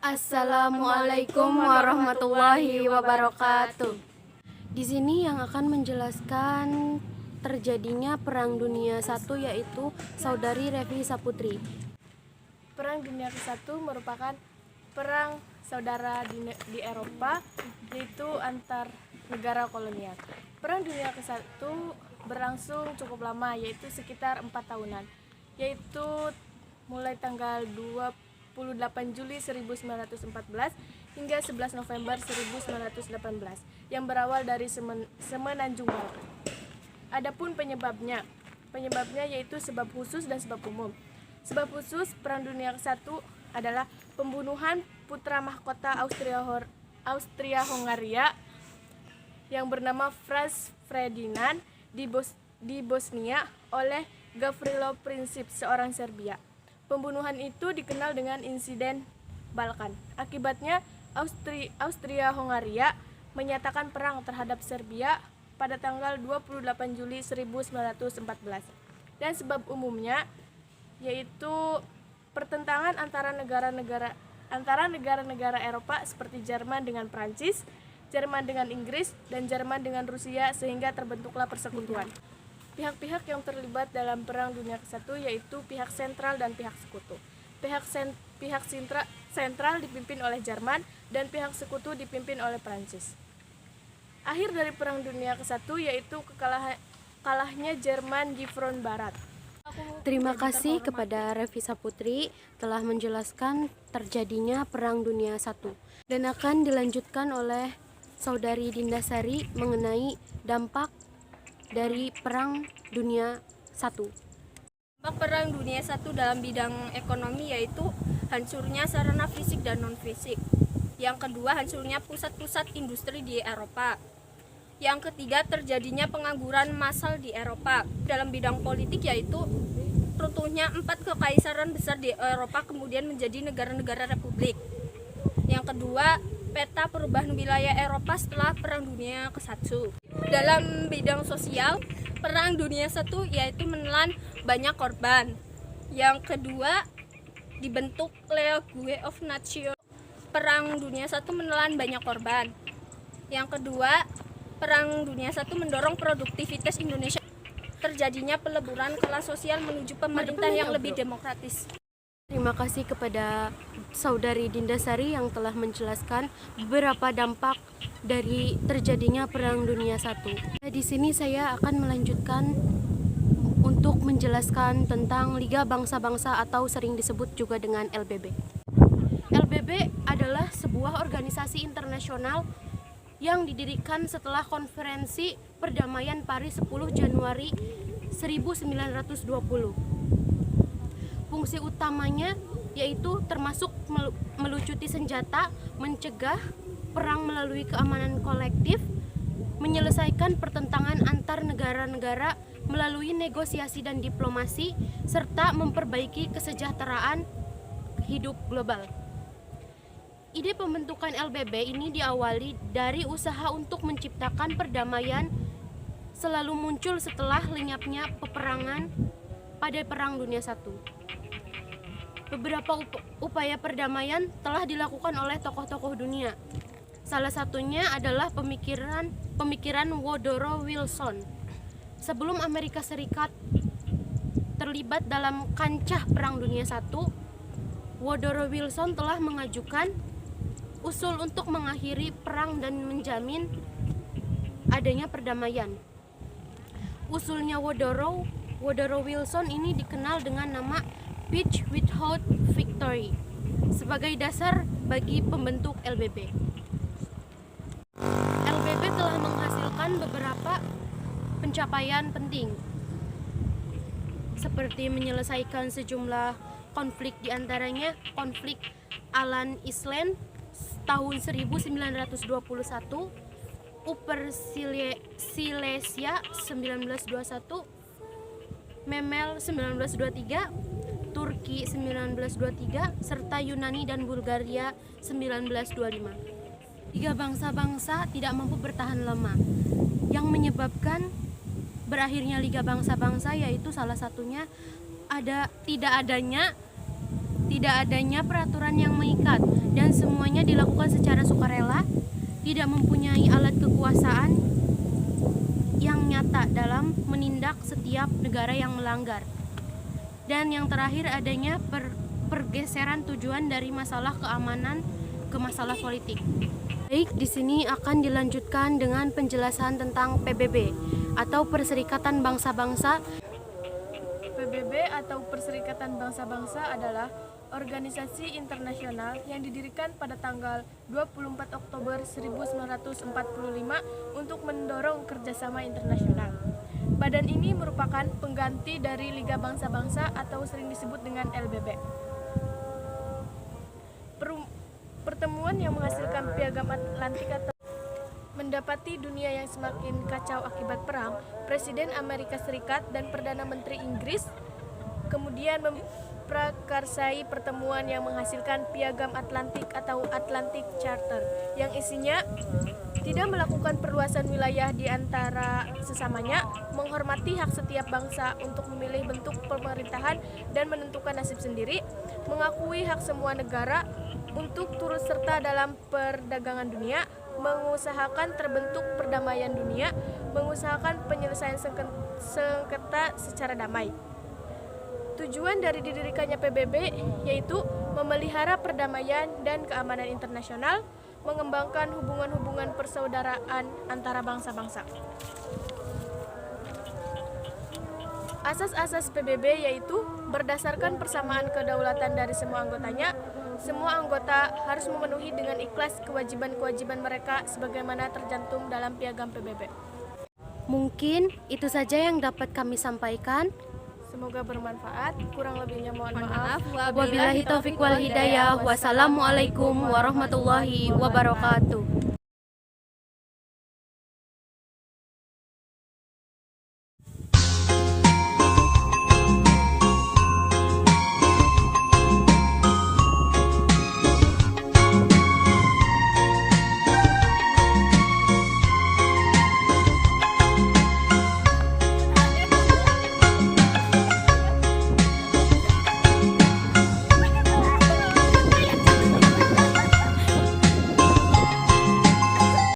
Assalamualaikum warahmatullahi wabarakatuh. Di sini yang akan menjelaskan terjadinya Perang Dunia I yaitu Saudari Revi Saputri. Perang Dunia ke-1 merupakan perang saudara di Eropa, yaitu antar negara kolonial. Perang Dunia ke-1 berlangsung cukup lama, yaitu sekitar 4 tahunan, yaitu mulai tanggal 28 Juli 1914 hingga 11 November 1918 yang berawal dari Semenanjung Malaka. Adapun penyebabnya yaitu sebab khusus dan sebab umum. Sebab khusus Perang Dunia ke-1 adalah pembunuhan putra mahkota Austria-Hongaria yang bernama Franz Ferdinand di Bosnia oleh Gavrilo Princip, seorang Serbia. Pembunuhan itu dikenal dengan insiden Balkan. Akibatnya Austria-Hongaria menyatakan perang terhadap Serbia pada tanggal 28 Juli 1914. Dan sebab umumnya yaitu pertentangan antara negara-negara Eropa seperti Jerman dengan Prancis, Jerman dengan Inggris, dan Jerman dengan Rusia, sehingga terbentuklah persekutuan. Pihak-pihak yang terlibat dalam Perang Dunia ke-1 yaitu pihak sentral dan pihak sekutu. Pihak sentral dipimpin oleh Jerman dan pihak sekutu dipimpin oleh Prancis. Akhir dari Perang Dunia ke-1 yaitu kalahnya Jerman di front barat. Terima kasih kepada Revi Saputri telah menjelaskan terjadinya Perang Dunia I dan akan dilanjutkan oleh Saudari Dinda Sari mengenai dampak dari Perang Dunia I. Dampak Perang Dunia I dalam bidang ekonomi yaitu hancurnya sarana fisik dan non-fisik. Yang kedua, hancurnya pusat-pusat industri di Eropa. Yang ketiga, terjadinya pengangguran massal di Eropa. Dalam bidang politik yaitu runtuhnya 4 kekaisaran besar di Eropa kemudian menjadi negara-negara republik. Yang kedua, peta perubahan wilayah Eropa setelah Perang Dunia ke-1. Dalam bidang sosial, Perang Dunia I yaitu menelan banyak korban. Yang kedua, dibentuk League of Nations. Perang Dunia I menelan banyak korban. Yang kedua, Perang Dunia I mendorong produktivitas Indonesia. Terjadinya peleburan kelas sosial menuju pemerintah yang lebih demokratis. Terima kasih kepada Saudari Dinda Sari yang telah menjelaskan beberapa dampak dari terjadinya Perang Dunia I. Di sini saya akan melanjutkan untuk menjelaskan tentang Liga Bangsa-Bangsa atau sering disebut juga dengan LBB. LBB adalah sebuah organisasi internasional yang didirikan setelah Konferensi Perdamaian Paris 10 Januari 1920. Fungsi utamanya yaitu termasuk melucuti senjata, mencegah perang melalui keamanan kolektif, menyelesaikan pertentangan antar negara-negara melalui negosiasi dan diplomasi, serta memperbaiki kesejahteraan hidup global. Ide pembentukan LBB ini diawali dari usaha untuk menciptakan perdamaian selalu muncul setelah lenyapnya peperangan pada Perang Dunia I. Beberapa upaya perdamaian telah dilakukan oleh tokoh-tokoh dunia. Salah satunya adalah pemikiran Woodrow Wilson. Sebelum Amerika Serikat terlibat dalam kancah Perang Dunia I, Woodrow Wilson telah mengajukan usul untuk mengakhiri perang dan menjamin adanya perdamaian. Usulnya Woodrow Wilson ini dikenal dengan nama Peace Without Victory sebagai dasar bagi pembentuk LBB. LBB telah menghasilkan beberapa pencapaian penting seperti menyelesaikan sejumlah konflik, diantaranya konflik Alan Island tahun 1921, Upper Silesia 1921, Memel 1923, Turki 1923, serta Yunani dan Bulgaria 1925. Liga bangsa-bangsa tidak mampu bertahan lama. Yang menyebabkan berakhirnya Liga bangsa-bangsa yaitu salah satunya tidak adanya peraturan yang mengikat dan semuanya dilakukan secara sukarela, tidak mempunyai alat kekuasaan yang nyata dalam menindak setiap negara yang melanggar. Dan yang terakhir adanya pergeseran tujuan dari masalah keamanan ke masalah politik. Baik, di sini akan dilanjutkan dengan penjelasan tentang PBB atau Perserikatan Bangsa-Bangsa. PBB atau Perserikatan Bangsa-Bangsa adalah organisasi internasional yang didirikan pada tanggal 24 Oktober 1945 untuk mendorong kerjasama internasional. Badan ini merupakan pengganti dari Liga Bangsa-Bangsa atau sering disebut dengan LBB. Pertemuan yang menghasilkan Piagam Atlantik atau mendapati dunia yang semakin kacau akibat perang, Presiden Amerika Serikat dan Perdana Menteri Inggris kemudian memprakarsai pertemuan yang menghasilkan Piagam Atlantik atau Atlantic Charter yang isinya tidak melakukan perluasan wilayah di antara sesamanya, menghormati hak setiap bangsa untuk memilih bentuk pemerintahan dan menentukan nasib sendiri, mengakui hak semua negara untuk turut serta dalam perdagangan dunia, mengusahakan terbentuk perdamaian dunia, mengusahakan penyelesaian sengketa secara damai. Tujuan dari didirikannya PBB yaitu memelihara perdamaian dan keamanan internasional, mengembangkan hubungan-hubungan persaudaraan antara bangsa-bangsa. Asas-asas PBB yaitu berdasarkan persamaan kedaulatan dari semua anggotanya, semua anggota harus memenuhi dengan ikhlas kewajiban-kewajiban mereka sebagaimana tercantum dalam Piagam PBB. Mungkin itu saja yang dapat kami sampaikan. Semoga bermanfaat, kurang lebihnya mohon maaf. Wabillahi taufiq wal hidayah. Wassalamualaikum warahmatullahi wabarakatuh.